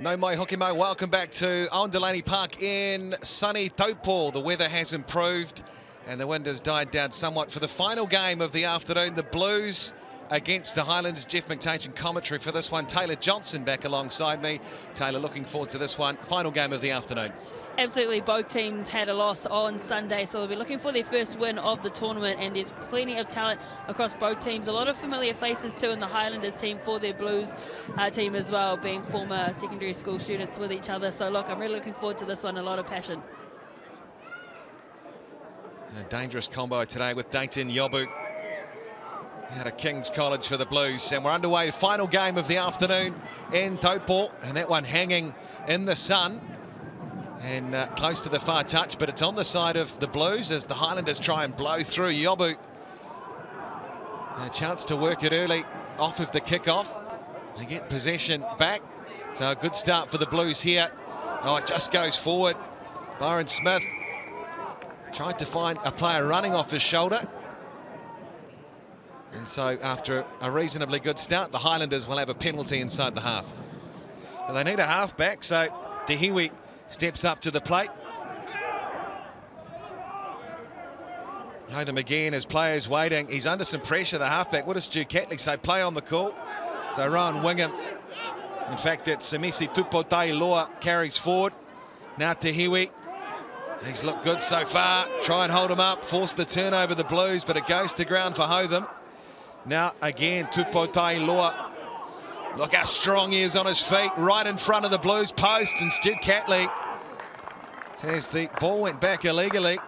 No mai hoki mau. Welcome back to Aondelani Park in sunny Taupo. The weather has improved and the wind has died down somewhat for the final game of the afternoon. The Blues against the Highlanders. Jeff McTaitch commentary for this one. Taylor Johnson back alongside me. Taylor, looking forward to this one. Final game of the afternoon. Absolutely, both teams had a loss on Sunday, so they'll be looking for their first win of the tournament, and there's plenty of talent across both teams. A lot of familiar faces too in the Highlanders team for their Blues team as well, being former secondary school students with each other. So look, I'm really looking forward to this one, a lot of passion. A dangerous combo today with Dayton Yobu out of King's College for the Blues, and we're underway, final game of the afternoon in Taupo, and that one hanging in the sun and close to the far touch, but it's on the side of the Blues as the Highlanders try and blow through. Yobu, a chance to work it early off of the kickoff. They get possession back, so a good start for the Blues here. Oh, it just goes forward. Byron Smith tried to find a player running off his shoulder, and so after a reasonably good start, the Highlanders will have a penalty inside the half. And they need a half-back, so Tehiwi steps up to the plate. Hotham again as players waiting. He's under some pressure, the halfback. What does Stu Catley say? Play on the call. So Rowan Wingham. In fact, it's Semisi Tupotai Loa carries forward. Now Tehiwi. He's looked good so far. Try and hold him up. Force the turnover, the Blues, but it goes to ground for Hotham. Now again, Tupotai Loa. Look how strong he is on his feet, right in front of the Blues post, and Stu Catley says the ball went back illegally.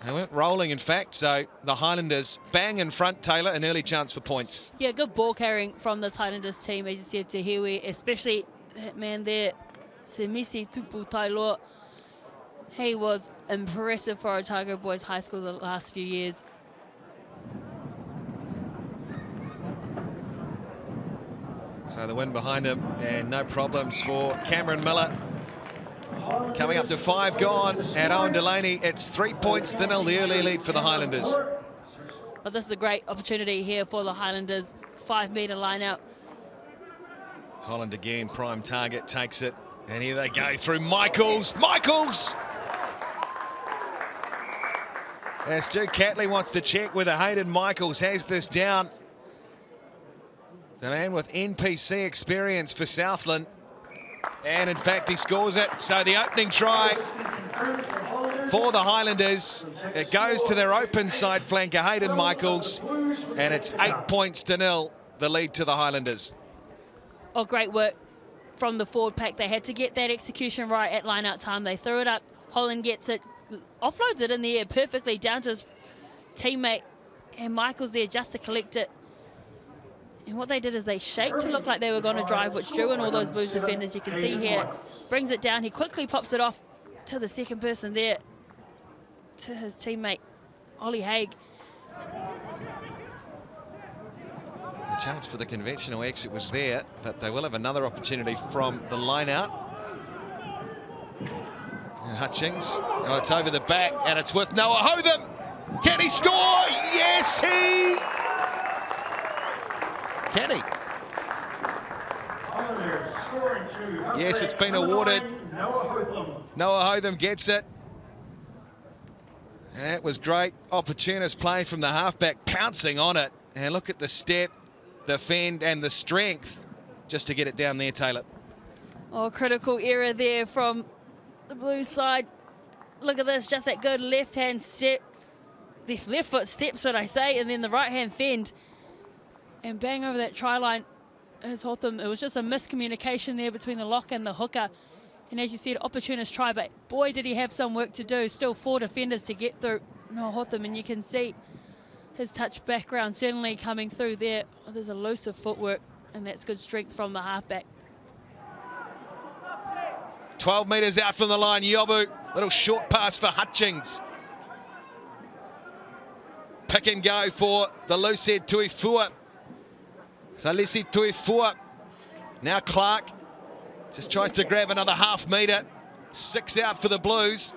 They went rolling, in fact, so the Highlanders bang in front, Taylor, an early chance for points. Yeah, good ball carrying from this Highlanders team, as you said, Tehiwi, especially that man there, Semisi Tuputailoa. He was impressive for Otago Boys High School the last few years. So the wind behind him, and no problems for Cameron Miller. Coming up to 5 gone at Aondelani. It's 3 points to 0, the early lead for the Highlanders. But this is a great opportunity here for the Highlanders. 5-metre line out. Holland again, prime target, takes it. And here they go through Michaels. Michaels! As Stu Catley wants to check whether Hayden Michaels has this down. The man with NPC experience for Southland. And in fact, he scores it. So the opening try for the Highlanders. It goes to their open side flanker, Hayden Michaels. And it's 8 points to 0, the lead to the Highlanders. Oh, great work from the forward pack. They had to get that execution right at line-out time. They threw it up. Holland gets it, offloads it in the air perfectly down to his teammate. And Michaels there just to collect it. And what they did is they shaped to look like they were going to drive, which drew in all those Blues defenders. You can see here, brings it down. He quickly pops it off to the second person there, to his teammate, Ollie Haig. The chance for the conventional exit was there, but they will have another opportunity from the line out. Hutchings, oh, it's over the back, and it's with Noah Hotham. Can he score? Yes, he... Can he? Yes, it's been awarded. Noah Hotham gets it. That was great opportunist play from the halfback, pouncing on it. And look at the step, the fend, and the strength just to get it down there, Taylor. Oh, critical error there from the Blues side. Look at this, just that good left-hand step. Left foot step, should I say, and then the right-hand fend. And bang over that try line is Hotham. It was just a miscommunication there between the lock and the hooker. And as you said, opportunist try, but boy, did he have some work to do. Still 4 defenders to get through Hotham, and you can see his touch background certainly coming through there. Oh, there's elusive footwork, and that's good strength from the halfback. 12 metres out from the line, Yobu. Little short pass for Hutchings. Pick and go for the loose head Tuifua. Salisi Tuifua. Now Clark just tries to grab another half-metre. 6 out for the Blues.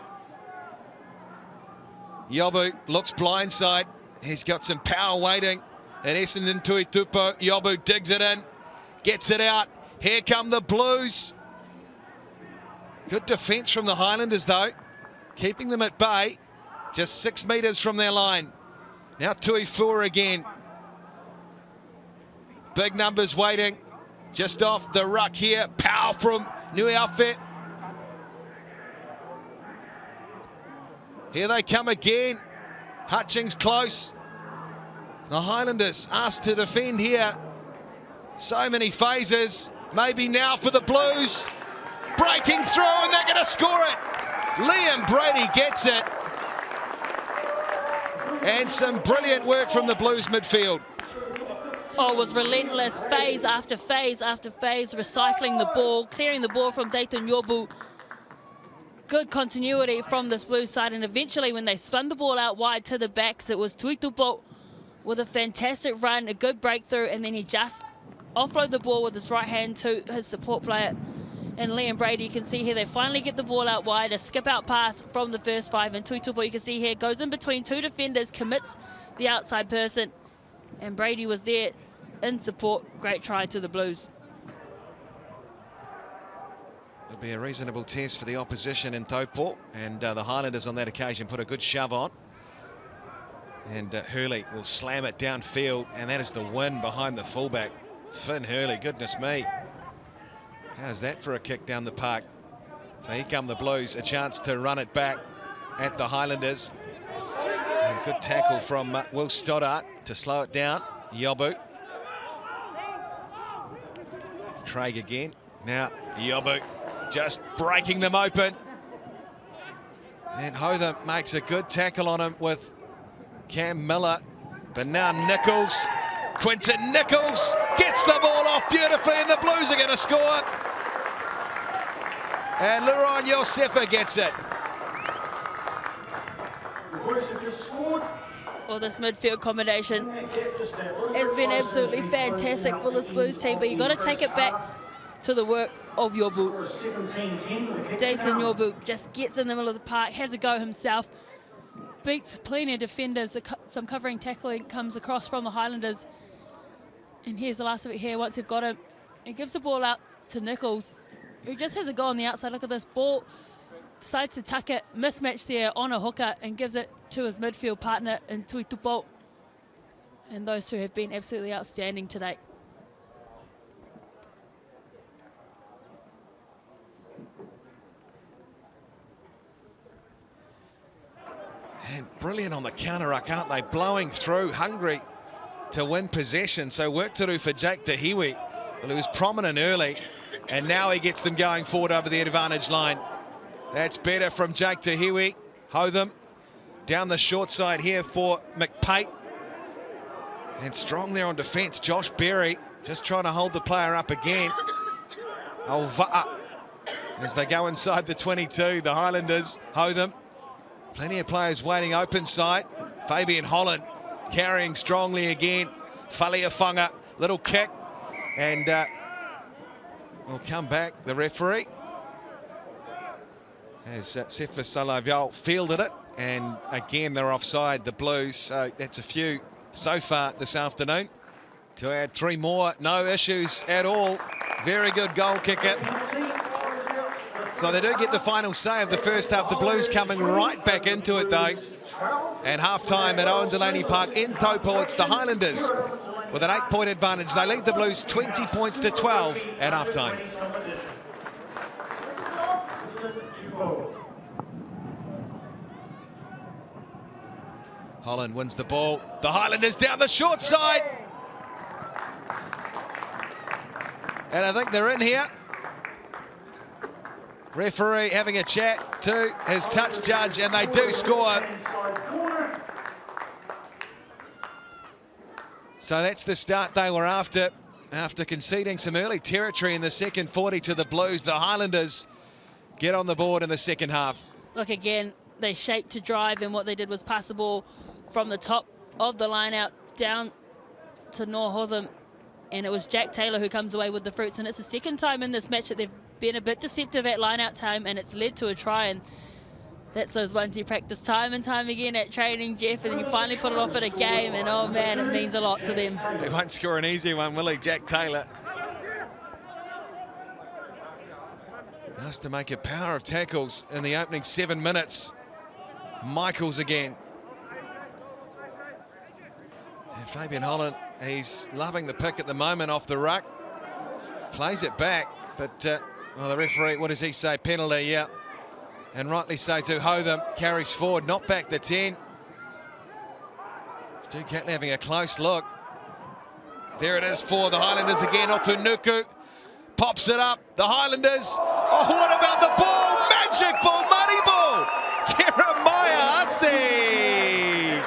Yobu looks blindside. He's got some power waiting. And Essendon Tuitupo. Yobu digs it in. Gets it out. Here come the Blues. Good defence from the Highlanders, though, keeping them at bay, just 6 metres from their line. Now Tuifua again. Big numbers waiting, just off the ruck here. Power from New Outfit. Here they come again. Hutchings close. The Highlanders asked to defend here. So many phases. Maybe now for the Blues. Breaking through, and they're going to score it. Liam Brady gets it. And some brilliant work from the Blues midfield. Oh, it was relentless, phase after phase after phase, recycling the ball, clearing the ball from Dayton Yobu. Good continuity from this Blues side, and eventually when they spun the ball out wide to the backs, it was Tuitupo with a fantastic run, a good breakthrough, and then he just offloaded the ball with his right hand to his support player. And Liam Brady, you can see here, they finally get the ball out wide, a skip-out pass from the first 5, and Tuitupo, you can see here, goes in between 2 defenders, commits the outside person, and Brady was there in support. Great try to the Blues. It'll be a reasonable test for the opposition in Taupo, and the Highlanders on that occasion put a good shove on. And Hurley will slam it downfield, and that is the win behind the fullback. Finn Hurley, goodness me. How's that for a kick down the park? So here come the Blues, a chance to run it back at the Highlanders. And good tackle from Will Stoddart to slow it down. Yobu. Craig again. Now Yobu just breaking them open. And Hotham makes a good tackle on him with Cam Miller. But now Nichols, Quinton Nichols gets the ball off beautifully, and the Blues are going to score. And Laurent Yosefa gets it. Well, this midfield combination has been absolutely fantastic for this Blues team, but you've got to take it back to the work of Yobu. Dayton Yobu just gets in the middle of the park, has a go himself, beats plenty of defenders, some covering tackling comes across from the Highlanders. And here's the last of it here, once they've got him, he gives the ball out to Nichols, who just has a go on the outside. Look at this ball, decides to tuck it, mismatch there on a hooker, and gives it to his midfield partner in Tuitupo. And those two have been absolutely outstanding today. And brilliant on the counter-ruck, aren't they? Blowing through, hungry to win possession. So work to do for Jake Tahiwi. Well, he was prominent early, and now he gets them going forward over the advantage line. That's better from Jake Tahiwi. Hotham down the short side here for McPate. And strong there on defence, Josh Berry, just trying to hold the player up again. Alva'a as they go inside the 22, the Highlanders. Hotham, plenty of players waiting open side. Fabian Holland carrying strongly again. Faliafunga, little kick, and will come back, the referee. As Sefa Salavial fielded it, and again they're offside, the Blues. So that's a few so far this afternoon. To add 3 more, no issues at all. Very good goal kicker. So they do get the final say of the first half. The Blues coming right back into it though. And half-time at Owen Delaney Park in Taupo, it's the Highlanders with an 8-point advantage. They lead the Blues 20 points to 12 at half-time. Holland wins the ball. The Highlanders down the short side. And I think they're in here. Referee having a chat to his touch judge, and they do score. So that's the start they were after conceding some early territory in the second 40 to the Blues. The Highlanders get on the board in the second half. Look, again, they shaped to drive, and what they did was pass the ball from the top of the line out down to Noah Hotham, and it was Jack Taylor who comes away with the fruits. And it's the second time in this match that they've been a bit deceptive at line-out time, and it's led to a try. And that's those ones you practice time and time again at training, Jeff, and then you finally put it off at a game, and oh man, it means a lot to them. They won't score an easy one, will he, Jack Taylor? Has to make a power of tackles in the opening 7 minutes. Michaels again. And Fabian Holland, he's loving the pick at the moment off the ruck. Plays it back, but well, the referee, what does he say? Penalty, yeah. And rightly so too. Hotham carries forward, not back the 10. Stu Catley having a close look. There it is for the Highlanders again. Otunuku pops it up. The Highlanders. Oh, what about the ball? Magic ball, money ball. Jeremiah Hussey.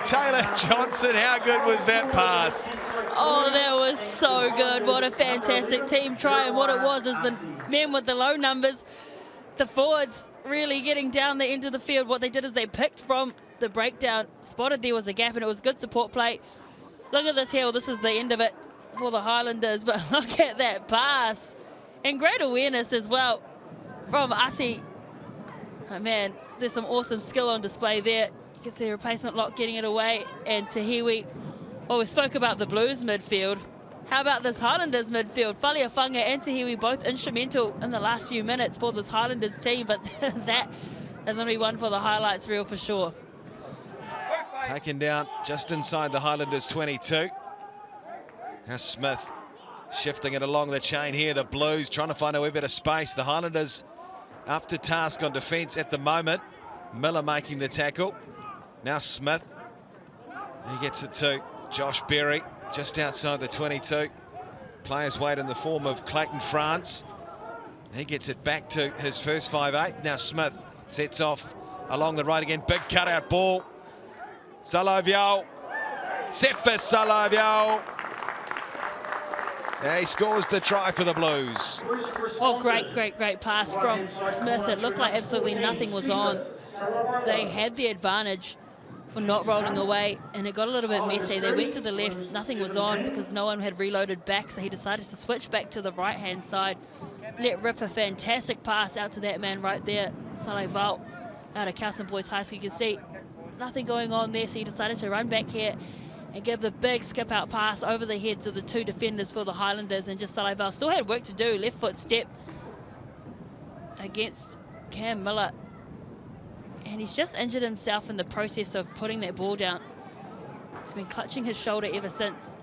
Taylor Johnson, how good was that pass? Oh, that was so good. What a fantastic team try. And what it was is the men with the low numbers, the forwards really getting down the end of the field. What they did is they picked from the breakdown, spotted there was a gap, and it was good support play. Look at this here. Well, this is the end of it for the Highlanders, but look at that pass. And great awareness as well from Asi. Oh, man, there's some awesome skill on display there. You can see replacement lock getting it away, and Tahiwi. Well, we spoke about the Blues midfield. How about this Highlanders midfield? Faliafunga and Tahiwi both instrumental in the last few minutes for this Highlanders team, but that is going to be one for the highlights reel for sure. Taken down just inside the Highlanders 22. Now Smith shifting it along the chain here. The Blues trying to find a wee bit of space. The Highlanders up to task on defence at the moment. Miller making the tackle. Now Smith. He gets it to Josh Berry just outside the 22. Players wait in the form of Clayton France. He gets it back to his first 5'8". Now Smith sets off along the right again. Big cutout ball. Salaviao. Cephas Salaviao. He scores the try for the Blues. Oh, great pass from Smith. It looked like absolutely nothing was on. They had the advantage for not rolling away, and it got a little bit messy. They went to the left, nothing was on because no one had reloaded back, so he decided to switch back to the right-hand side. Let rip a fantastic pass out to that man right there, Salaviao, out of Carson Boys High School. You can see nothing going on there, so he decided to run back here and give the big skip-out pass over the heads of the two defenders for the Highlanders, and just Salaviao still had work to do. Left foot step against Cam Miller. And he's just injured himself in the process of putting that ball down. He's been clutching his shoulder ever since.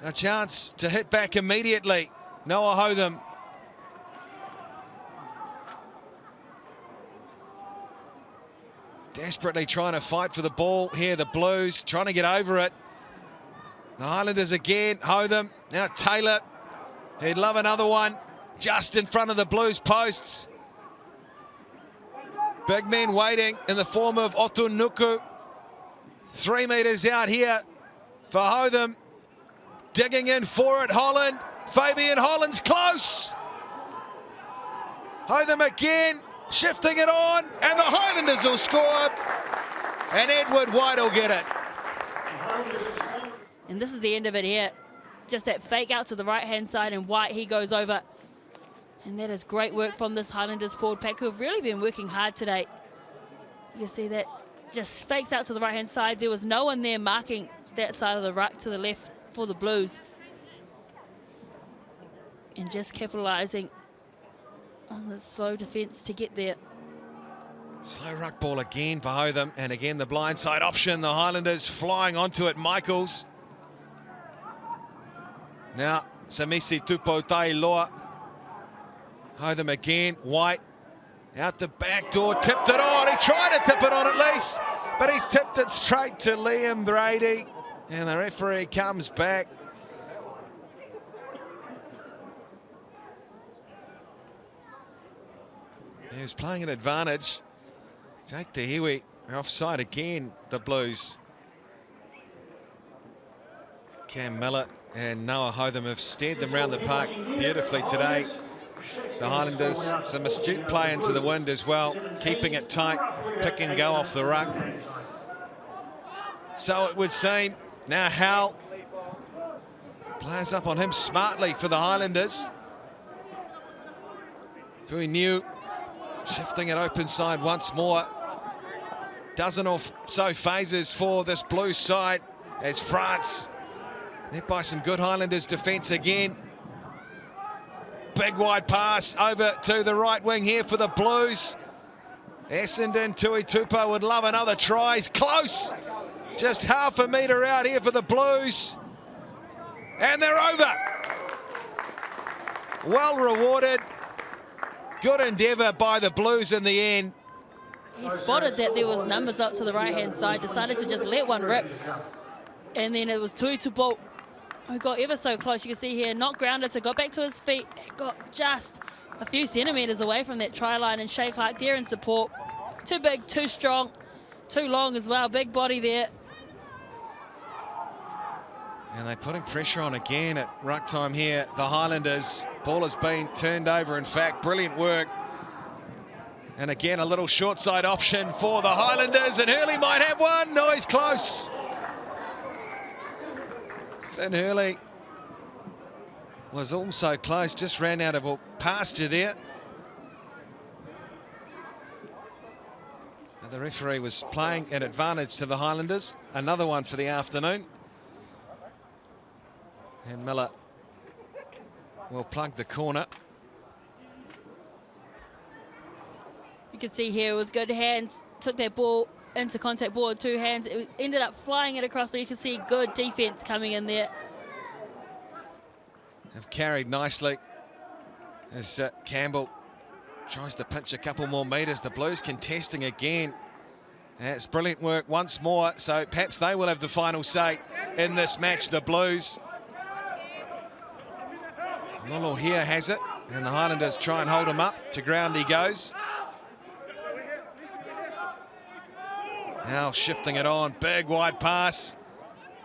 A chance to hit back immediately. Noah Hotham. Desperately trying to fight for the ball here, the Blues, trying to get over it. The Highlanders again, Hotham, now Taylor. He'd love another one, just in front of the Blues posts. Big men waiting in the form of Otunuku. 3 meters out here for Hotham. Digging in for it, Holland. Fabian Holland's close. Hotham again, shifting it on, and the Highlanders will score. And Edward White will get it. And this is the end of it here. Just that fake out to the right-hand side, and White, he goes over. And that is great work from this Highlanders forward pack, who have really been working hard today. You can see that just fakes out to the right-hand side. There was no one there marking that side of the ruck to the left for the Blues. And just capitalising on the slow defence to get there. Slow ruck ball again for Hotham, and again the blindside option. The Highlanders flying onto it. Michaels. Now Samisi Tupotai Loa. Hotham again, White, out the back door, tipped it on. He tried to tip it on at least, but he's tipped it straight to Liam Brady, and the referee comes back. He was playing an advantage. Jake Tahiwi offside again, the Blues. Cam Miller and Noah Hotham have steered them around the park beautifully today. The Highlanders, some astute play into the wind as well, keeping it tight, pick and go off the ruck. So it would seem. Now Howell plays up on him smartly for the Highlanders. Very new, shifting it open side once more. Dozen or so phases for this Blue side as France, led by some good Highlanders defence again. big wide pass over to the right wing here for the Blues. Essendon Tuitupa would love another try. He's close. Just half a metre out here for the Blues. And they're over. Well rewarded. Good endeavour by the Blues in the end. He spotted that there was numbers up to the right-hand side, decided to just let one rip. And then it was Tuitupa who got ever so close. You can see here, not grounded, so got back to his feet and got just a few centimetres away from that try line, and Shea Clark there in support. Too big, too strong, too long as well. Big body there. And they're putting pressure on again at ruck time here. The Highlanders, ball has been turned over. In fact, brilliant work. And again, a little short side option for the Highlanders, and Hurley might have one. No, he's close. Finn Hurley was also close, just ran out of a pasture there. And the referee was playing an advantage to the Highlanders. Another one for the afternoon. And Miller will plug the corner. You can see here it was good hands, took that ball into contact ball with two hands. It ended up flying it across, but you can see good defense coming in there. Have carried nicely as Campbell tries to pinch a couple more metres. The Blues contesting again. It's brilliant work once more, so perhaps they will have the final say in this match, the Blues. Lolo here has it, and the Highlanders try and hold him up. To ground he goes. Now shifting it on, big wide pass.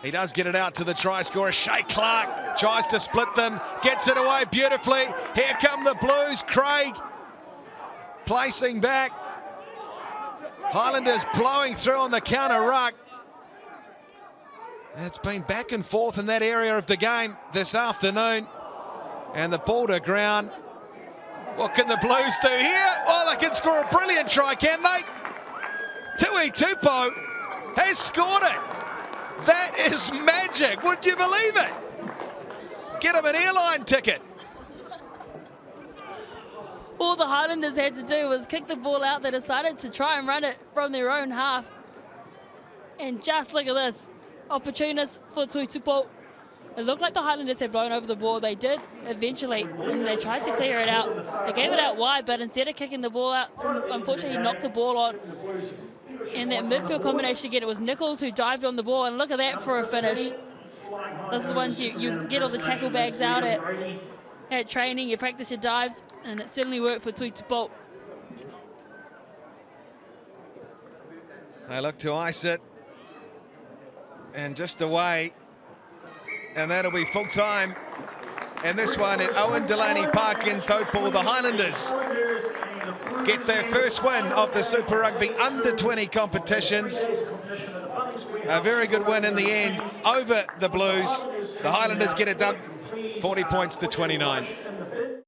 He does get it out to the try scorer. Shea Clark tries to split them, gets it away beautifully. Here come the Blues. Craig placing back. Highlanders blowing through on the counter ruck. It's been back and forth in that area of the game this afternoon. And the ball to ground. What can the Blues do here? Oh, they can score a brilliant try, can they? Tuitupa has scored it. That is magic. Would you believe it? Get him an airline ticket. All the Highlanders had to do was kick the ball out. They decided to try and run it from their own half. And just look at this. Opportunist for Tuitupa. It looked like the Highlanders had blown over the ball. They did eventually, and they tried to clear it out. They gave it out wide, but instead of kicking the ball out, unfortunately, he knocked the ball on. In that midfield combination again, it was Nichols who dived on the ball, and look at that for a finish. Those are the ones you get all the tackle bags out at training, you practice your dives, and it certainly worked for Tuitupa. They look to ice it, and just away. And that'll be full time. And this one at Owen Delaney Park in Taupo, the Highlanders get their first win of the Super Rugby under-20 competitions. A very good win in the end over the Blues. The Highlanders get it done, 40 points to 29.